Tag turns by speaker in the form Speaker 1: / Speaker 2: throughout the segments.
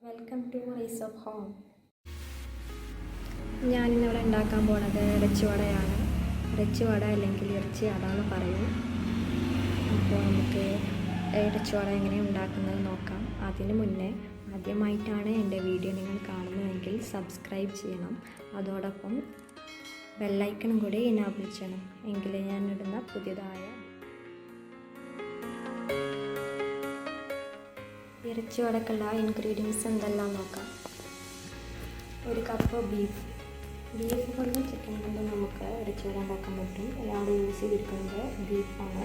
Speaker 1: Welcome to rice of home. ഞാനിന്നിവിടെ ഉണ്ടാക്കാൻ പോണത് ഇറച്ചിവടയാണ്. ഇറച്ചിവട അല്ലെങ്കിൽ ഇറച്ചി അടാന്ന് പറയും. അപ്പോൾ നമുക്ക് ഇറച്ചിവട എങ്ങനെ ഉണ്ടാക്കുന്നത് നോക്കാം. അതിന് മുന്നേ ആദ്യമായിട്ടാണ് എൻ്റെ വീഡിയോ നിങ്ങൾ കാണുന്നതെങ്കിൽ സബ്സ്ക്രൈബ് ചെയ്യണം. അതോടൊപ്പം ബെല്ലൈക്കണും കൂടി എനാബിൾ ചെയ്യണം. എങ്കിലേ ഞാനിടുന്ന പുതിയതായ ഇറച്ചി വടക്കുള്ള ഇൻഗ്രീഡിയൻസ് എന്തെല്ലാം നോക്കാം. 1 കപ്പ് ബീഫ് കൊണ്ടും ചിക്കൻ കൊണ്ടും നമുക്ക് ഇറച്ചി വട ഉണ്ടാക്കാൻ പറ്റും. ഞാൻ യൂസ് ചെയ്തിരിക്കുന്നത് ബീഫാണ്.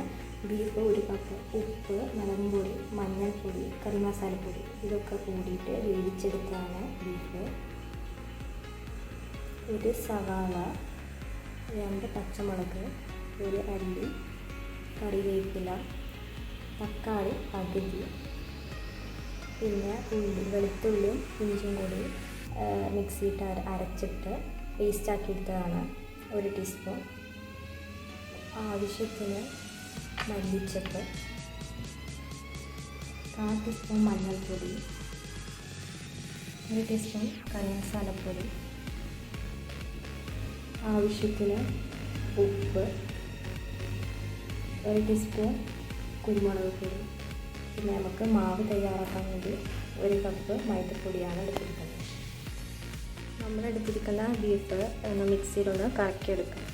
Speaker 1: ബീഫ് 1 കപ്പ്, ഉപ്പ്, മുളകും പൊടി, മഞ്ഞൾപ്പൊടി, കറി മസാലപ്പൊടി ഇതൊക്കെ കൂടിയിട്ട് വേവിച്ചെടുത്താണ് ബീഫ്. 1 സവാള, 2 പച്ചമുളക്, 1 അല്ലി, കറിവേപ്പില, തക്കാളി പകുതി, പിന്നെ വെളുത്തുള്ളിയും ഇഞ്ചിയും കൂടി മിക്സിയിട്ട് അരച്ചിട്ട് പേസ്റ്റാക്കി എടുത്തതാണ് 1 ടീസ്പൂൺ. ആവശ്യത്തിന് മല്ലിച്ചപ്പ്, 1/4 ടീസ്പൂൺ മഞ്ഞൾപ്പൊടി, 1 ടീസ്പൂൺ കറി മസാലപ്പൊടി, ആവശ്യത്തിന് ഉപ്പ്, 1 ടീസ്പൂൺ കുരുമുളക് പൊടി. പിന്നെ നമുക്ക് മാവ് തയ്യാറാക്കാൻ വേണ്ടി 1 കപ്പ് മൈദപ്പൊടിയാണ് എടുത്തിരിക്കുന്നത്. നമ്മളെടുത്തിരിക്കുന്ന ബീഫ് ഒന്ന് മിക്സിയിലൊന്ന് കറക്കിയെടുക്കാം.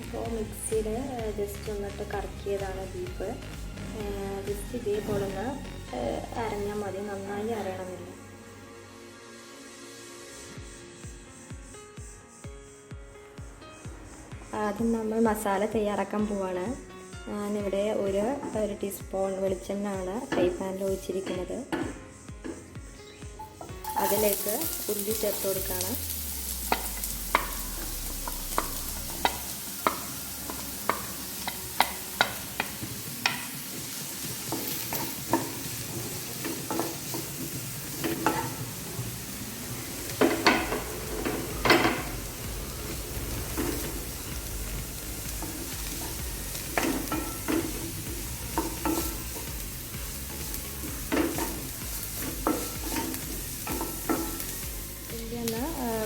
Speaker 1: അപ്പോൾ മിക്സിയിൽ ജസ്റ്റ് ഒന്നിട്ട് കറക്കിയതാണ് ബീഫ്. ജസ്റ്റ് ഇതേപോലെ ഒന്ന് അരഞ്ഞാൽ മതി, നന്നായി അരയണമെന്നില്ല. ആദ്യം നമ്മൾ മസാല തയ്യാറാക്കാൻ പോവാണ്. ഞാനിവിടെ ഒരു ടീസ്പൂൺ വെളിച്ചെണ്ണയാണ് ഫ്രൈ പാനിൽ ഒഴിച്ചിരിക്കുന്നത്. അതിലേക്ക് ഉള്ളി ചേർത്ത് കൊടുക്കുകയാണ്.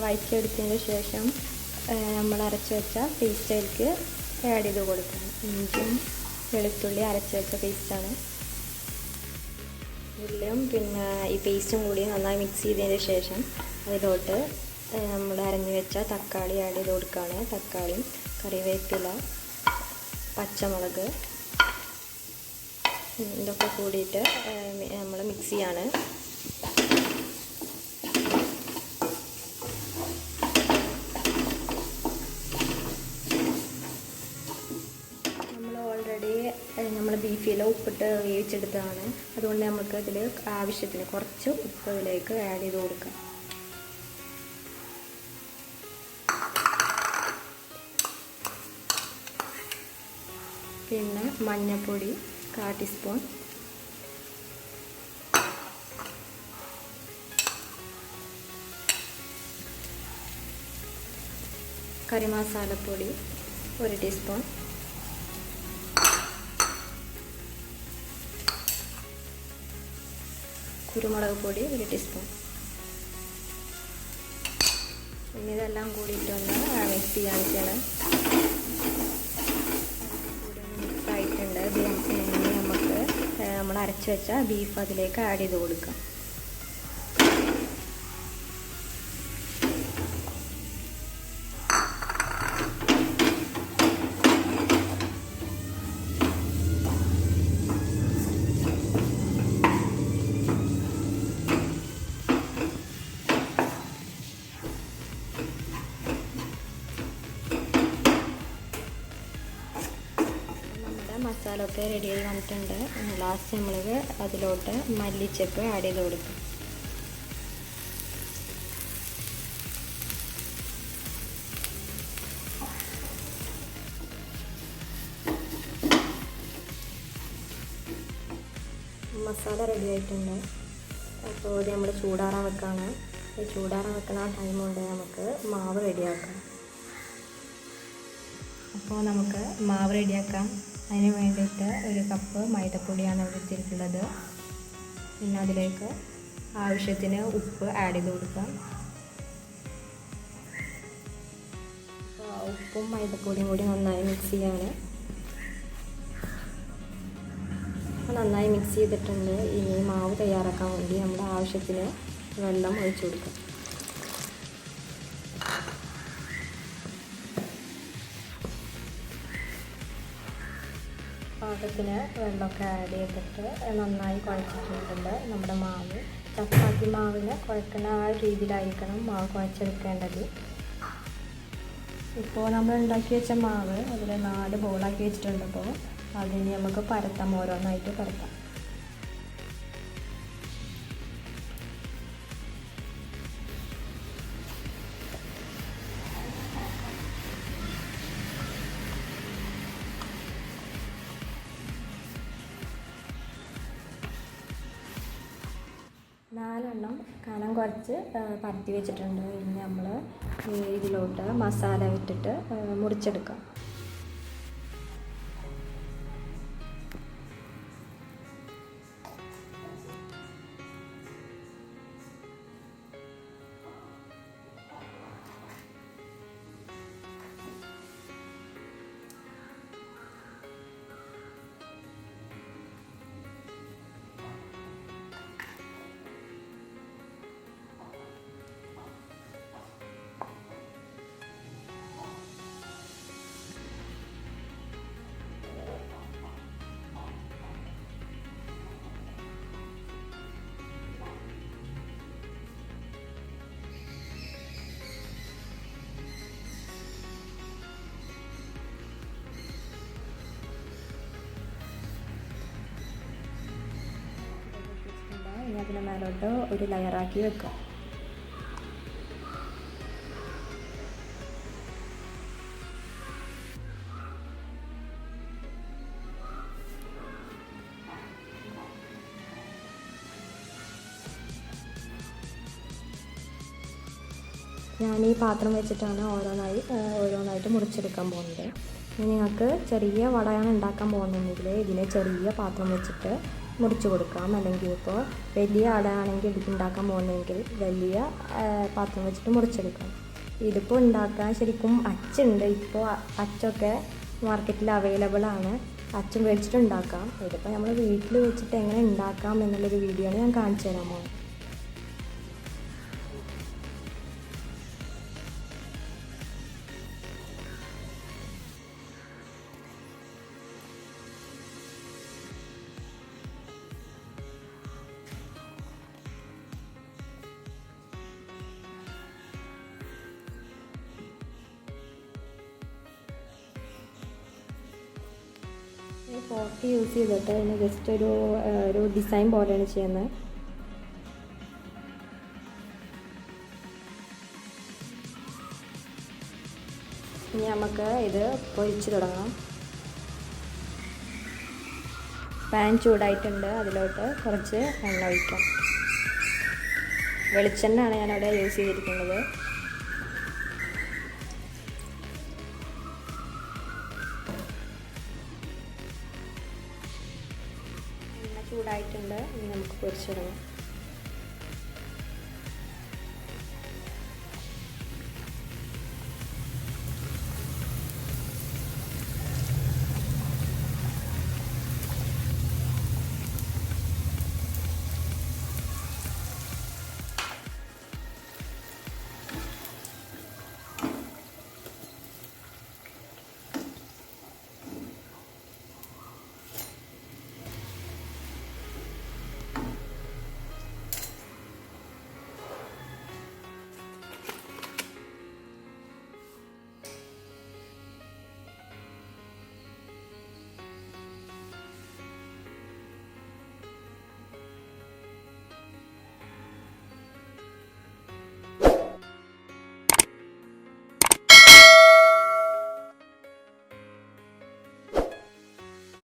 Speaker 1: വഴറ്റിയെടുത്തതിന് ശേഷം നമ്മൾ അരച്ച് വെച്ച പേസ്റ്റിലേക്ക് ആഡ് ചെയ്ത് കൊടുക്കണം. ഇഞ്ചിയും വെളുത്തുള്ളി അരച്ച് വെച്ച പേസ്റ്റാണ്. ഉള്ളിയും പിന്നെ ഈ പേസ്റ്റും കൂടി നന്നായി മിക്സ് ചെയ്തതിന് ശേഷം അതിലോട്ട് നമ്മൾ അരഞ്ഞു വെച്ച തക്കാളി ആഡ് ചെയ്ത് കൊടുക്കുകയാണ്. തക്കാളിയും കറിവേപ്പില, പച്ചമുളക് ഇതൊക്കെ കൂടിയിട്ട് നമ്മൾ മിക്സ് ചെയ്യാണ്. നമ്മൾ ബീഫിൽ ഉപ്പിട്ട് വേവിച്ചെടുത്തതാണ്. അതുകൊണ്ട് നമുക്ക് അതിൽ ആവശ്യത്തിന് കുറച്ച് ഉപ്പ് ഇതിലേക്ക് ആഡ് ചെയ്ത് കൊടുക്കാം. പിന്നെ മഞ്ഞൾപ്പൊടി 1/4 ടീസ്പൂൺ, കറി മസാലപ്പൊടി 1 ടീസ്പൂൺ, കുരുമുളക് പൊടി 1 ടീസ്പൂൺ. പിന്നെ ഇതെല്ലാം കൂടിയിട്ടൊന്ന് മിക്സ് ചെയ്യാൻ ചെയ്യണം. മിക്സ് ആയിട്ടുണ്ട്. നമുക്ക് നമ്മൾ അരച്ച് വെച്ച ബീഫ് അതിലേക്ക് ആഡ് ചെയ്ത് കൊടുക്കാം. മസാല ഒക്കെ റെഡിയായി വന്നിട്ടുണ്ട്. ലാസ്റ്റ് നമ്മൾ അതിലോട്ട് മല്ലിച്ചപ്പ് ആഡ് ചെയ്ത് കൊടുക്കും. മസാല റെഡി ആയിട്ടുണ്ട്. അപ്പോൾ ഇത് നമ്മൾ ചൂടാറാൻ വെക്കാണ്. ചൂടാറാൻ വെക്കുന്ന ആ ടൈം കൊണ്ട് നമുക്ക് മാവ് റെഡിയാക്കാം. അപ്പോൾ നമുക്ക് മാവ് റെഡിയാക്കാം. അതിന് വേണ്ടിയിട്ട് 1 കപ്പ് മൈദപ്പൊടിയാണ് എടുത്തിട്ടുള്ളത്. പിന്നെ അതിലേക്ക് ആവശ്യത്തിന് ഉപ്പ് ആഡ് ചെയ്ത് കൊടുക്കാം. ഉപ്പും മൈദപ്പൊടിയും കൂടി നന്നായി മിക്സ് ചെയ്യാണ്. നന്നായി മിക്സ് ചെയ്തിട്ടുണ്ട്. ഇനി മാവ് തയ്യാറാക്കാൻ വേണ്ടി നമ്മുടെ ആവശ്യത്തിന് വെള്ളം ഒഴിച്ചു കൊടുക്കാം. പാകത്തിന് വെള്ളമൊക്കെ ആഡ് ചെയ്തിട്ട് നന്നായി കുഴച്ചിട്ടുണ്ട്. നമ്മുടെ മാവ് ചപ്പാത്തി മാവിന് കുഴക്കുന്ന ആ രീതിയിലായിരിക്കണം മാവ് കുഴച്ചെടുക്കേണ്ടത്. ഇപ്പോൾ നമ്മൾ ഉണ്ടാക്കി വെച്ച മാവ് അതിൽ 4 ബോളാക്കി വെച്ചിട്ടുണ്ട്. അപ്പോൾ അതിന് നമുക്ക് പരത്താം, ഓരോന്നായിട്ട് പരത്താം. നാലെണ്ണം കനം കുറച്ച് പരത്തി വെച്ചിട്ടുണ്ട്. ഇനി നമ്മൾ ഇതിലോട്ട് മസാല ഇട്ടിട്ട് മുറിച്ചെടുക്കാം. ഇനി അതിന് മേലോട്ട് ഒരു ലെയറാക്കി വെക്കാം. ഞാൻ ഈ പാത്രം വെച്ചിട്ടാണ് ഓരോന്നായിട്ട് മുറിച്ചെടുക്കാൻ പോകുന്നത്. ഇനി നിങ്ങൾക്ക് ചെറിയ വടയാണ് ഉണ്ടാക്കാൻ പോകുന്നതെങ്കിൽ ഇതിനെ ചെറിയ പാത്രം വെച്ചിട്ട് മുറിച്ച് കൊടുക്കാം. അല്ലെങ്കിൽ ഇപ്പോൾ വലിയ അടയാണെങ്കിൽ ഉണ്ടാക്കാൻ പോകുന്നതെങ്കിൽ വലിയ പാത്രം വെച്ചിട്ട് മുറിച്ചെടുക്കാം. ഇതിപ്പോൾ ഉണ്ടാക്കാൻ ശരിക്കും അച്ചുണ്ട്. ഇപ്പോൾ അച്ചൊക്കെ മാർക്കറ്റിൽ അവൈലബിൾ ആണ്. അച്ഛൻ മേടിച്ചിട്ട് ഉണ്ടാക്കാം. ഇതിപ്പോൾ നമ്മൾ വീട്ടിൽ വെച്ചിട്ട് എങ്ങനെ ഉണ്ടാക്കാം എന്നുള്ളൊരു വീഡിയോ ആണ് ഞാൻ കാണിച്ചു തരാൻ പോകുന്നത്. ഫോർക്ക് യൂസ് ചെയ്തിട്ട് അതിന് ജസ്റ്റ് ഒരു ഡിസൈൻ പോലെയാണ് ചെയ്യുന്നത്. ഇനി നമുക്ക് ഇത് പൊരിച്ച് തുടങ്ങാം. പാൻ ചൂടായിട്ടുണ്ട്. അതിലോട്ട് കുറച്ച് എണ്ണ ഒഴിക്കാം. വെളിച്ചെണ്ണയാണ് ഞാനവിടെ യൂസ് ചെയ്തിരിക്കുന്നത്. ചൂടായിട്ടുണ്ട്. ഇനി നമുക്ക് പൊരിച്ച് തുടങ്ങാം.